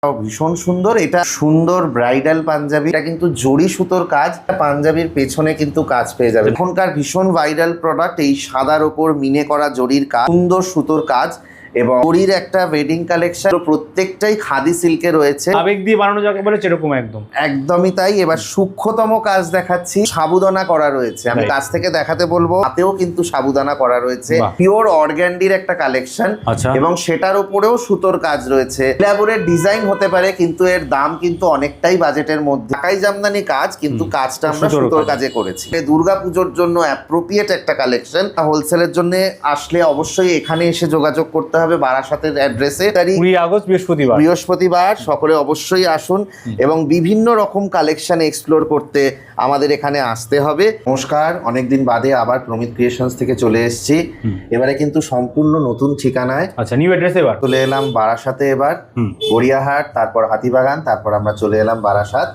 ভীষণ সুন্দর। এটা সুন্দর ব্রাইডাল পাঞ্জাবি, এটা কিন্তু জরি সুতোর কাজ, পাঞ্জাবির পেছনে কিন্তু কাজ পেয়ে যাবে। এখনকার ভীষণ ভাইরাল প্রোডাক্ট এই সাদার ওপর মিনে করা জরির কাজ, সুন্দর সুতোর কাজ এবং জরির একটা ওয়েডিং কালেকশন, প্রত্যেকটাই খাদি সিল্কে রয়েছে। আবেগ দিয়ে বানানো যাকে বলে সেরকম একদমই তাই। এবার সূক্ষ্মতম কাজ দেখাচ্ছি, সাবুদানা করা রয়েছে। আমি কাছ থেকে দেখাতে বলবো, হাতেও কিন্তু সাবুদানা করা রয়েছে। পিওর অর্গ্যান্ডির একটা কালেকশন এবং সেটার উপরেও সুতোর কাজ রয়েছে। ইলাবোরেট ডিজাইন হতে পারে কিন্তু এর দাম কিন্তু অনেকটাই বাজেটের মধ্যে। ঢাকাই জামদানি কাজ, কিন্তু কাজটা আমরা সুতোর কাজে করেছি। দুর্গাপুজোর জন্য অ্যাপ্রোপ্রিয়েট একটা কালেকশন। হোলসেলের জন্য আসলে অবশ্যই এখানে এসে যোগাযোগ করতে হবে বারাসাতের অ্যাড্রেসে। 20 আগস্ট বৃহস্পতিবার সকলে অবশ্যই আসুন এবং বিভিন্ন রকম কালেকশন এক্সপ্লোর করতে আমাদের এখানে আসতে হবে। নমস্কার, অনেকদিন বাদে আবার প্রমিত ক্রিয়েশনস থেকে চলে এসেছি। এবারে কিন্তু সম্পূর্ণ নতুন ঠিকানায়, নিউ অ্যাড্রেসে এবার চলে এলাম বারাসাতে। এবার গড়িয়াহাট, তারপর হাতিবাগান, তারপর আমরা চলে এলাম বারাসাত।